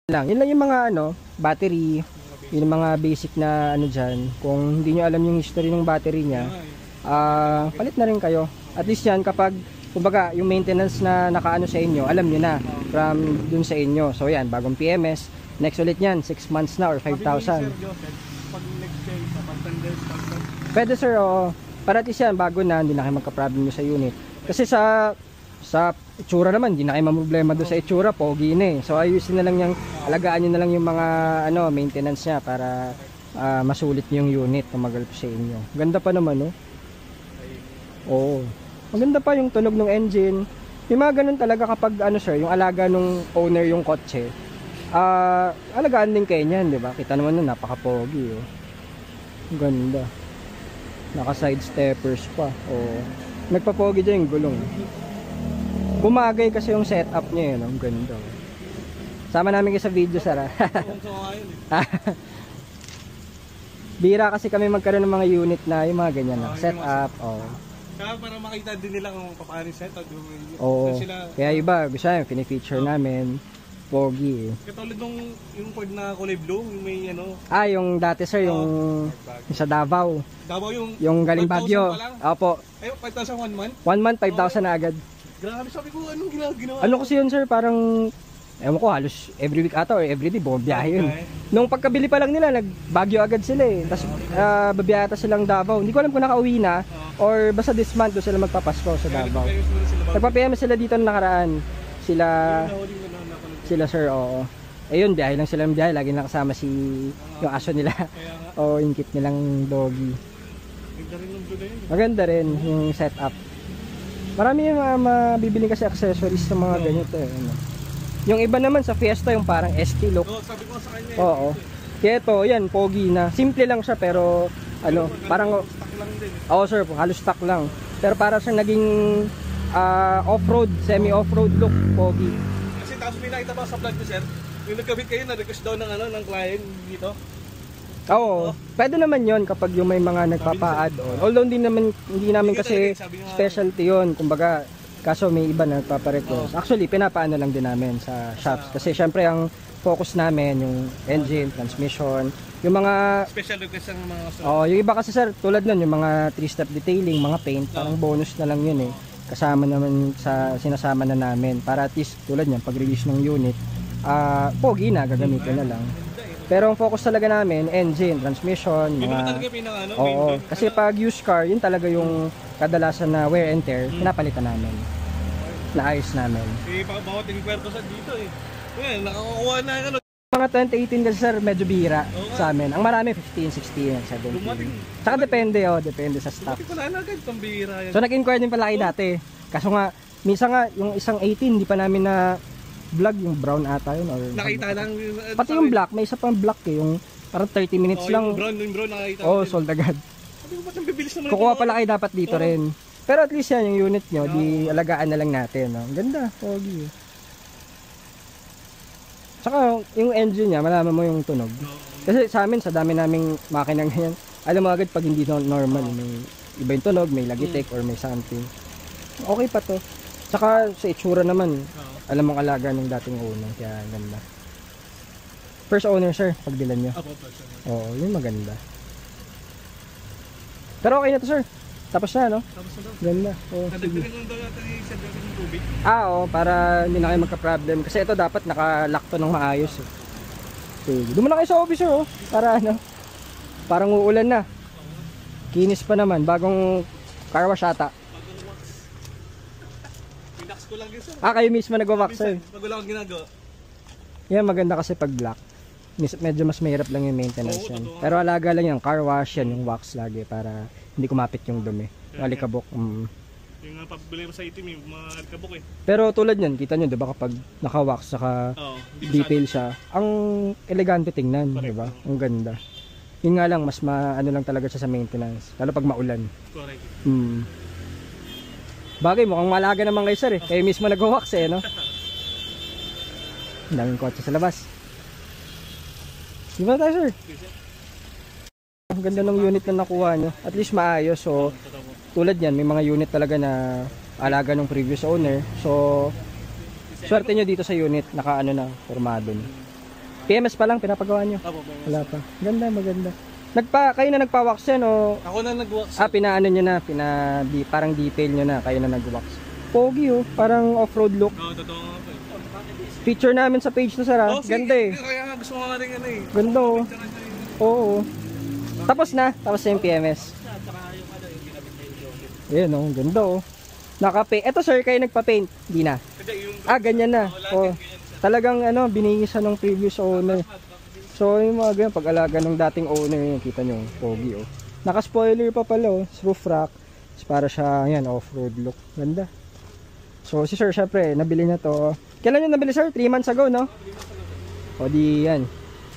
lang. Yun lang yung mga battery, yung mga basic na dyan. Kung hindi nyo alam yung history ng battery niya, palit na rin kayo. At least yan kapag, kumbaga, yung maintenance na nakaano sa inyo, alam nyo na from dun sa inyo. So yan, bagong PMS. Next ulit yan, 6 months na or 5,000. Pwede sir, oo. Para at least yan, bago na, hindi na kayo magka-problem sa unit. Kasi sa itsura naman, hindi na kayo mamroblema doon sa itsura, pogi na eh. So ayusin na lang yung, alagaan nyo na lang yung mga maintenance niya para masulit yung unit na magalap sa inyo. Ganda pa naman, no? Oo. Maganda pa yung tunog ng engine. Yung mga ganun talaga kapag sir, yung alaga nung owner yung kotse, alagaan din kayo niyan, di ba? Kita naman nun, napaka-pogi, oh. Ganda. Naka side steppers pa. Oo. Nagpa-pogi dyan yung gulong. Bumagay kasi yung setup niya, ang ganda. Sama namin kayo sa video, sir. Bira kasi kami magkaroon ng mga unit na yung mga ganyan na setup. Kaya para makita din nila kung paano yung setup. Oo. Kaya iba, gusto namin, fini-feature namin. Pogi eh. Katulad nung yung Ford na kulay blue, yung may yung dati sir, yung sa Davao. Davao yung galing Baguio. Opo. Ay, 5,000 1 month? 1 month, 5,000 na agad. Grabe, sabi ko, anong ginagawa? Ano kasi yun sir, parang, ewan ko, halos every week ata or every day, bumabiyahe yun. Nung pagkabili pa lang nila, nag-Baguio agad sila eh. Tapos, babiyahe ata silang Davao. Hindi ko alam kung nakauwi na, or basta this month doon sila magpapasko sa Davao. Nagpa-PM sila dito na nakaraan. Sila sir, oo. Ayun, biyahe lang silang biyahe. Lagi nakasama yung aso nila. O yung kit nilang doggy. Maganda rin yung setup. Marami yung mabibiling kasi accessories sa mga ganito eh. Yung iba naman sa Fiesta yung parang ST look. Sabi ko sa kanya. Oo. Kaya ito, yan, pogi na. Simple lang siya pero parang stock lang din. Oo sir, halos stock lang. Pero para siya naging off-road, semi-off-road look, pogi. Kasi tapos may nakita pa sa vlog niyo, sir. Yung nagkabit kayo, na-request daw ng client dito. Oo, pwede naman yon kapag yung may mga nagpapa-add-on. Although hindi namin kasi specialty yon, kumbaga, kaso may iba na nagpapa-request. Actually, pinapaano lang din namin sa shops. Kasi syempre ang focus namin, yung engine, transmission, yung mga special request ng mga yung iba kasi sir, tulad nun, yung mga 3-step detailing, mga paint, parang bonus na lang yun eh. Kasama naman sa sinasama na namin para at least tulad niyan pag-release ng unit, pogi na, gagamitin na lang. Pero ang focus talaga namin, engine, transmission, mga kasi pag used car, yun talaga yung kadalasan na wear and tear, pinapalitan namin. Naayos namin. Bawat inkwerto sa dito eh. Nakakuha na Mga 2018 kasi sir, medyo bihira sa amin. Ang marami 15, 16, 17. Saka depende sa stock. Wala na agad pambihira yan. So nag-inquire din pala kayo dati. Kaso nga, minsan nga yung isang 18 hindi pa namin na vlog yung brown ata yun or nakita lang pati yung black, may isa pang black eh, yung parang 30 minutes lang. Yung brown nakita. Sold agad. Sabi ko ba't ang bibilis naman. Kukuha pala kayo dapat dito rin. Pero at least yan yung unit nyo, di alagaan na lang natin, no? Ganda, pogi. Saka yung engine niya, malaman mo yung tunog. Kasi sa amin, sa dami naming makina ngayon, alam mo agad pag hindi normal, may iba yung tunog, may lagitik or may something. Okay pa to. Saka sa itsura naman, alam mong alaga ng dating owner, kaya ganda. First owner sir, pagbilan nyo. Oo, yun maganda. Pero okay na to sir. Tapos na, no? Tapos na daw. Ganda. Nadagdagan lang daw natin yung server ng tubig. Para hindi na kayo magka-problem. Kasi ito dapat naka-lock to ng maayos. Sige. Doon na kayo sa office, para parang uulan na. Kinis pa naman. Bagong car wash ata. Pinax ko lang yun, sir. Kayo mismo nagwa-wax, sir. Pag wala akong ginagawa. Yan, maganda kasi pag black. Medyo mas mahirap lang yung maintenance yan. Pero alaga lang yan. Car wash yan, yung wax lagi para hindi kumapit yung dumi. Yung alikabok. Yung pabili mo sa itim, yung mga alikabok eh. Pero tulad yan, kita nyo, diba kapag naka-wax saka detail siya, ang elegante tingnan, diba? Ang ganda. Yun nga lang, mas ano lang talaga siya sa maintenance. Lalo pag maulan. Correct. Bagay, mukhang malaga naman kayo sir eh. Kayo mismo nag-wax eh, no? Ang daming kotse sa labas. Di ba tayo sir? Ang ganda ng unit na nakuha nyo. At least maayos. So, tulad yan, may mga unit talaga na alaga ng previous owner. So, swerte nyo dito sa unit, naka formado na. PMS pa lang pinapagawa nyo? Apo, PMS. Wala pa. Ganda, maganda. Kayo na nagpa-wax yan o? Ako na nag-wax. Pinaano nyo na, parang detail nyo na, kayo na nag-wax. Pogi oh, parang off-road look. Oo, totoo nga po. Feature namin sa page na sir ha. Oh, Ganda eh. Kaya nga gusto ko nga rin ano eh. Ganda oh. Oo. Tapos na yung PMS. Ayan oh, ganda oh. Naka-paint. Eto sir, kayo nagpa-paint? Di na. Ganyan na. Oh. Talagang binihis siya ng previous owner. So yung mga ganyan, pag-alaga ng dating owner, yun, kita nyo, pogi oh. Naka-spoiler pa pala oh, roof rack. Para siya, yan, off-road look. Ganda. So si sir, syempre, nabili na to. Kailan yung nabili sir? 3 months ago, no? O di yan.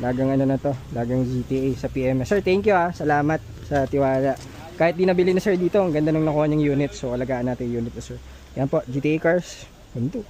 Lagang na to. Lagang GTA sa PMS. Sir, thank you salamat sa tiwala. Kahit di nabili na sir dito, ang ganda nung nakuha niyang unit. So alagaan natin yung unit na sir. Yan po, GTA Cars. Ganito.